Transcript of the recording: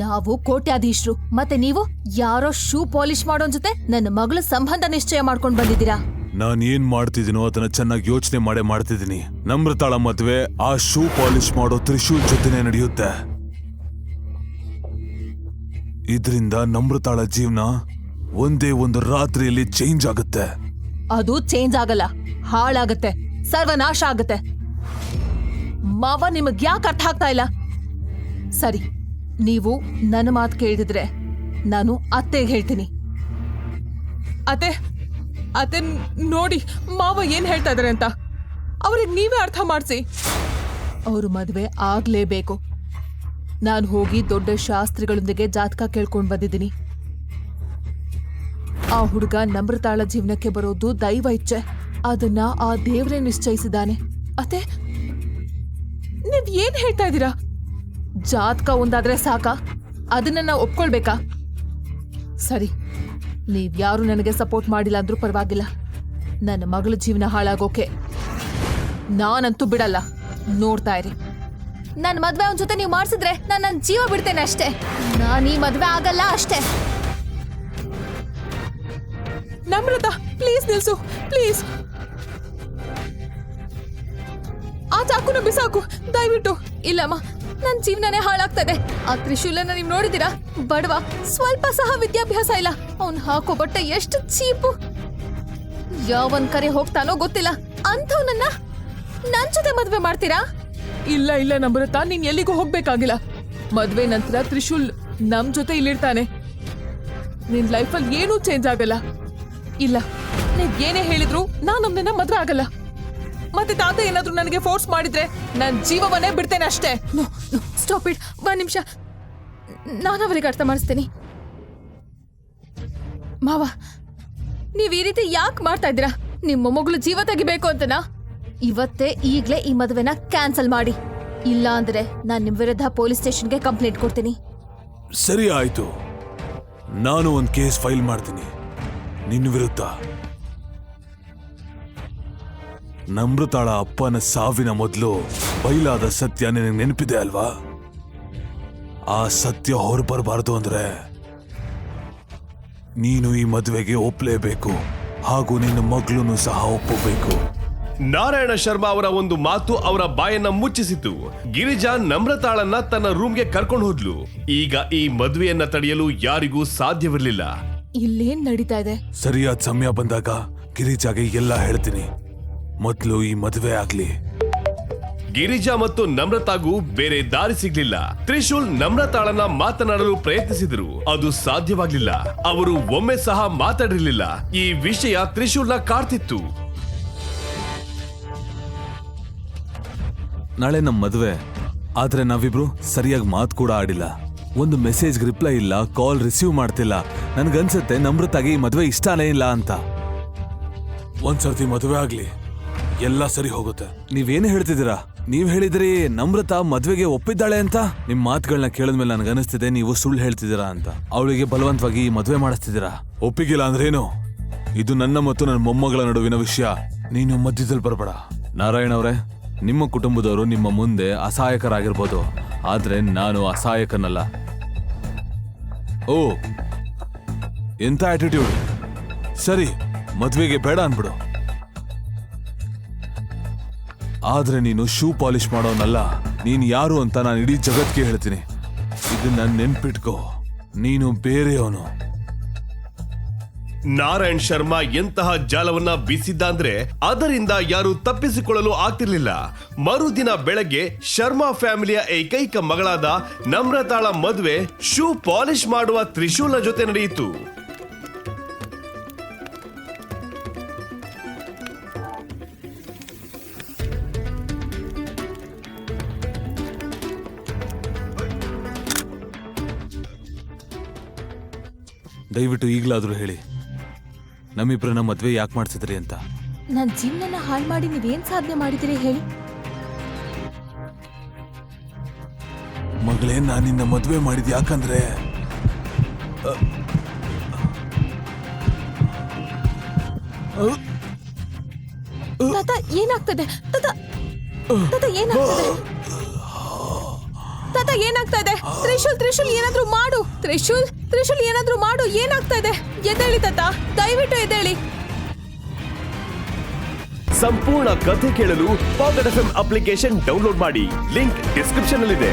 ನಾವು ಕೋಟ್ಯಾಧೀಶರು, ಮತ್ತೆ ನೀವು ಯಾರೋ ಶೂ ಪಾಲಿಶ್ ಮಾಡೋನ್ ಜೊತೆ ನನ್ನ ಮಗಳ ಸಂಬಂಧ ನಿಶ್ಚಯ ಮಾಡ್ಕೊಂಡ್ ಬಂದಿದ್ದೀರಾ. ನಾನ್ ಏನ್ ಮಾಡ್ತಿದ್ದೀನೋ ಅದನ್ನ ಚೆನ್ನಾಗಿ ಯೋಚನೆ ಮಾಡ್ತಿದ್ದೀನಿ. ನಮ್ರತಾಳ ಮದ್ವೆ ಆ ಶೂ ಪಾಲಿಶ್ ಮಾಡೋ ತ್ರಿಶೂಲ್ ಜೊತೆನೆ ನಡೆಯುತ್ತೆ. ಇದರಿಂದ ನಮ್ರತಾಳ ಜೀವನ ಒಂದೇ ಒಂದು ರಾತ್ರಿಯಲ್ಲಿ ಚೇಂಜ್ ಆಗುತ್ತೆ. ಅದು ಚೇಂಜ್ ಆಗಲ್ಲ, ಹಾಳಾಗತ್ತೆ, ಸರ್ವನಾಶ ಆಗತ್ತೆ. ಮಾವ, ನಿಮಗ್ ಯಾಕೆ ಅರ್ಥ ಆಗ್ತಾ ಇಲ್ಲ? ಸರಿ, ನೀವು ನನ್ನ ಮಾತು ಕೇಳಿದ್ರೆ ನಾನು ಅತ್ತೆಗೆ ಹೇಳ್ತೀನಿ. ಅತ್ತೆ ನೋಡಿ ಮಾವ ಏನ್ ಹೇಳ್ತಾ ಇದಾರೆ ಅಂತ. ಅವ್ರಿಗೆ ನೀವೇ ಅರ್ಥ ಮಾಡಿಸಿ. ಅವ್ರ ಮದ್ವೆ ಆಗ್ಲೇಬೇಕು. ನಾನು ಹೋಗಿ ದೊಡ್ಡ ಶಾಸ್ತ್ರಿಗಳೊಂದಿಗೆ ಜಾತಕ ಕೇಳ್ಕೊಂಡ್ ಬಂದಿದ್ದೀನಿ. ಆ ಹುಡುಗ ನಮ್ರತಾಳ ಜೀವನಕ್ಕೆ ಬರೋದು ದೈವ ಇಚ್ಛೆ. ಅದನ್ನ ಆ ದೇವ್ರೇ ನಿಶ್ಚಯಿಸಿದ್ದಾನೆ. ಅತ್ತೆ, ನೀವ್ ಏನ್ ಹೇಳ್ತಾ ಇದ್ದೀರಾ? ಜಾತಕ ಒಂದಾದ್ರೆ ಸಾಕಾ? ಅದನ್ನ ನಾವು ಒಪ್ಕೊಳ್ಬೇಕಾ? ಸರಿ, ನೀವ್ಯಾರು ನನಗೆ ಸಪೋರ್ಟ್ ಮಾಡಿಲ್ಲ ಅಂದ್ರೂ ಪರವಾಗಿಲ್ಲ. ನನ್ನ ಮಗಳ ಜೀವನ ಹಾಳಾಗೋಕೆ ನಾನಂತೂ ಬಿಡಲ್ಲ. ನೋಡ್ತಾ ಇರಿ, ನನ್ನ ಮದ್ವೆ ಅವನ ಜೊತೆ ನೀವು ಮಾಡಿಸಿದ್ರೆ ನಾನು ನನ್ನ ಜೀವ ಬಿಡ್ತೇನೆ ಅಷ್ಟೇ. ನಾನು ಈ ಮದ್ವೆ ಆಗಲ್ಲ ಅಷ್ಟೇ. ನಮ್ರತಾ, ಪ್ಲೀಸ್ ನಿಲ್ಸು, ಪ್ಲೀಸ್. ಆ ಚಾಕುನ ಬಿಸಾಕು ದಯವಿಟ್ಟು. ಇಲ್ಲಮ್ಮ, ನನ್ನ ಜೀವನನೇ ಹಾಳಾಗ್ತದೆ. ಆ ತ್ರಿಶೂಲನ ನೀವು ನೋಡಿದಿರಾ? ಬಡವ, ಸ್ವಲ್ಪ ಸಹ ವಿದ್ಯಾಭ್ಯಾಸ ಇಲ್ಲ. ಅವ್ನು ಹಾಕೋ ಬಟ್ಟೆ ಎಷ್ಟು ಚೀಪು. ಯಾವನ್ ಕರೆ ಹೋಗ್ತಾನೋ ಗೊತ್ತಿಲ್ಲ. ಅಂಥವ್ನನ್ನ ನನ್ ಜೊತೆ ಮದ್ವೆ ಮಾಡ್ತೀರಾ? ಇಲ್ಲ ನಮ್ರತಾ, ನೀನ್ ಎಲ್ಲಿಗೂ ಹೋಗ್ಬೇಕಾಗಿಲ್ಲ. ಮದ್ವೆ ನಂತರ ತ್ರಿಶೂಲ್ ನಮ್ ಜೊತೆ ಇಲ್ಲಿರ್ತಾನೆ. ನಿನ್ ಲೈಫಲ್ಲಿ ಏನೂ ಚೇಂಜ್ ಆಗಲ್ಲ. ಇಲ್ಲ, ನೀವ್ ಏನೇ ಹೇಳಿದ್ರು ನಾನು ಅವನನ್ನ ಮದ್ವೆ ಆಗಲ್ಲ. ಮತ್ತೆ ತಾತ ಏನಾದ್ರು ನನಗೆ ಫೋರ್ಸ್ ಮಾಡಿದ್ರೆ ನನ್ ಜೀವವನ್ನೇ ಬಿಡ್ತೇನೆ ಅಷ್ಟೇ. Stop it. ಒಂದ್ ನಿಮಿಷ, ನಾನು ಅವರಿಗೆ ಅರ್ಥ ಮಾಡಿಸ್ತೀನಿ. ಮಾವ, ನೀವ್ ಈ ರೀತಿ ಯಾಕೆ ಮಾಡ್ತಾ ಇದ್ದೀರಾ? ನಿಮ್ಮ ಮೊಮ್ಮಗಳು ಜೀವ ತೆಗಿಬೇಕು ಅಂತನಾ? ಇವತ್ತೇ ಈಗ್ಲೇ ಈ ಮದುವೆನ ಕ್ಯಾನ್ಸಲ್ ಮಾಡಿ. ಇಲ್ಲ ಅಂದ್ರೆ ನಾನು ನಿಮ್ ವಿರುದ್ಧ ಪೊಲೀಸ್ ಸ್ಟೇಷನ್ಗೆ ಕಂಪ್ಲೇಂಟ್ ಕೊಡ್ತೀನಿ. ಸರಿ ಆಯ್ತು, ನಾನು ಒಂದ್ ಕೇಸ್ ಫೈಲ್ ಮಾಡ್ತೀನಿ ನಿನ್ನ ವಿರುದ್ಧ. ನಮ್ರತಾಳ ಅಪ್ಪನ ಸಾವಿನ ಮೊದಲು ಬಯಲಾದ ಸತ್ಯ ನಿನಗೆ ನೆನಪಿದೆ ಅಲ್ವಾ? ಆ ಸತ್ಯ ಹೊರಬರಬಾರದು ಅಂದ್ರೆ ನೀನು ಈ ಮದುವೆಗೆ ಒಪ್ಪಲೇಬೇಕು, ಹಾಗೂ ನಿನ್ನ ಮಗಳನ್ನು ಸಹ ಒಪ್ಪಬೇಕು. ನಾರಾಯಣ ಶರ್ಮಾ ಅವರ ಒಂದು ಮಾತು ಅವರ ಬಾಯನ್ನ ಮುಚ್ಚಿಸಿತು. ಗಿರಿಜಾ ನಮ್ರತಾಳನ್ನ ತನ್ನ ರೂಮ್ಗೆ ಕರ್ಕೊಂಡು ಹೋದ್ಲು. ಈಗ ಈ ಮದುವೆಯನ್ನ ತಡೆಯಲು ಯಾರಿಗೂ ಸಾಧ್ಯವಿರಲಿಲ್ಲ. ಇಲ್ಲೇನ್ ನಡೀತಾ ಇದೆ? ಸರಿಯಾದ ಸಮಯ ಬಂದಾಗ ಗಿರಿಜಾಗೆ ಎಲ್ಲ ಹೇಳ್ತೀನಿ. ಮೊದಲು ಈ ಮದುವೆ ಆಗ್ಲಿ. ಗಿರಿಜಾ ಮತ್ತು ನಮ್ರತಾಗೂ ಬೇರೆ ದಾರಿ ಸಿಗ್ಲಿಲ್ಲ. ತ್ರಿಶೂಲ್ ನಮ್ರತಾಳನ್ನ ಮಾತನಾಡಲು ಪ್ರಯತ್ನಿಸಿದ್ರು, ಅದು ಸಾಧ್ಯವಾಗ್ಲಿಲ್ಲ. ಅವರು ಒಮ್ಮೆ ಸಹ ಮಾತಾಡಿರ್ಲಿಲ್ಲ. ಈ ವಿಷಯ ತ್ರಿಶೂಲ್ನ ಕಾಡ್ತಿತ್ತು. ನಾಳೆ ನಮ್ ಮದುವೆ, ಆದ್ರೆ ನಾವಿಬ್ರು ಸರಿಯಾಗಿ ಮಾತು ಕೂಡ ಆಡಿಲ್ಲ. ಒಂದು ಮೆಸೇಜ್ ರಿಪ್ಲೈ ಇಲ್ಲ, ಕಾಲ್ ರಿಸೀವ್ ಮಾಡ್ತಿಲ್ಲ. ನನ್ಗನ್ಸತ್ತೆ ನಮ್ರತಾಗೆ ಈ ಮದುವೆ ಇಷ್ಟನೇ ಇಲ್ಲ ಅಂತ. ಒಂದ್ಸರ್ತಿ ಮದುವೆ ಆಗ್ಲಿ, ಎಲ್ಲ ಸರಿ ಹೋಗುತ್ತೆ. ನೀವೇನು ಹೇಳ್ತಿದ್ದೀರಾ? ನೀವ್ ಹೇಳಿದ್ರಿ ನಮ್ರತಾ ಮದ್ವೆಗೆ ಒಪ್ಪಿದ್ದಾಳೆ ಅಂತ. ನಿಮ್ ಮಾತುಗಳನ್ನ ಕೇಳಿದ್ಮೇಲೆ ನನ್ಗನ್ನಿಸ್ತಿದೆ ನೀವು ಸುಳ್ಳು ಹೇಳ್ತಿದ್ದೀರಾ ಅಂತ. ಅವಳಿಗೆ ಬಲವಂತವಾಗಿ ಮದ್ವೆ ಮಾಡಿಸ್ತಿದ್ದೀರಾ. ಒಪ್ಪಿಗಿಲ್ಲ ಅಂದ್ರೇನು? ಇದು ನನ್ನ ಮತ್ತು ನನ್ನ ಮೊಮ್ಮಗಳ ನಡುವಿನ ವಿಷಯ. ನೀನು ಮಧ್ಯದಲ್ಲಿ ಬರಬೇಡ. ನಾರಾಯಣ ಅವರೇ, ನಿಮ್ಮ ಕುಟುಂಬದವರು ನಿಮ್ಮ ಮುಂದೆ ಅಸಹಾಯಕರಾಗಿರ್ಬೋದು, ಆದ್ರೆ ನಾನು ಅಸಹಾಯಕನಲ್ಲ. ಓ, ಎಂತ ಆಟಿಟ್ಯೂಡ್. ಸರಿ, ಮದ್ವೆಗೆ ಬೇಡ ಅನ್ಬಿಡು. ಆದ್ರೆ ನೀನು ಶೂ ಪಾಲಿಶ್ ಮಾಡೋನಲ್ಲ. ನೀನ್ ಯಾರು ಅಂತ ನಾನು ಇಡೀ ಜಗತ್ಗೆ ಹೇಳ್ತೀನಿ. ಇದನ್ನ ನೆನ್ಪಿಟ್ಕೋ, ನೀನು ಬೇರೆಯವನು. ನಾರಾಯಣ್ ಶರ್ಮಾ ಎಂತಹ ಜಾಲವನ್ನ ಬೀಸಿದ್ದ ಅಂದ್ರೆ ಅದರಿಂದ ಯಾರು ತಪ್ಪಿಸಿಕೊಳ್ಳಲು ಆಗ್ತಿರ್ಲಿಲ್ಲ. ಮರುದಿನ ಬೆಳಗ್ಗೆ ಶರ್ಮಾ ಫ್ಯಾಮಿಲಿಯ ಏಕೈಕ ಮಗಳಾದ ನಮ್ರತಾಳ ಮದುವೆ ಶೂ ಪಾಲಿಶ್ ಮಾಡುವ ತ್ರಿಶೂಲ್ನ ಜೊತೆ ನಡೆಯಿತು. ದಯವಿಟ್ಟು ಈಗಲಾದ್ರೂ ಹೇಳಿ, ನಮ್ಮಿಬ್ರನ್ನ ಮದ್ವೆ ಯಾಕೆ ಮಾಡ್ತಿದ್ರಿ ಅಂತ. ನನ್ನ ಜೀವನನ ಹಾಳು ಮಾಡಿ ನೀವೇನ್ ಸಾಧನೆ ಮಾಡಿದಿರಿ ಹೇಳಿ? ಮಗಳೇ, ನಾನು ನಿನ್ನ ಮದ್ವೆ ಮಾಡಿದ್ ಯಾಕಂದ್ರೆ ತಾತ, ಏನಾಗ್ತದೆ? ತಾತ, ತಾತ, ಏನಾಗ್ತದೆ? ತಾತ, ಏನಾಗ್ತಾ ಇದೆ? ತ್ರಿಶೂಲ್ ಏನಾದ್ರೂ ಮಾಡು. ತ್ರಿಶೂಲ್ ಏನಾದ್ರೂ ಮಾಡು. ಏನಾಗ್ತಾ ಇದೆ? ಎದ್ದೇಳಿ ತಾತ, ದಯವಿಟ್ಟು ಎದ್ದೇಳಿ. ಸಂಪೂರ್ಣ ಕಥೆ ಕೇಳಲು ಪಾಕೆಟ್ ಎಫ್ಎಂ ಅಪ್ಲಿಕೇಶನ್ ಡೌನ್ಲೋಡ್ ಮಾಡಿ. ಲಿಂಕ್ ಡಿಸ್ಕ್ರಿಪ್ಷನ್ ನಲ್ಲಿದೆ.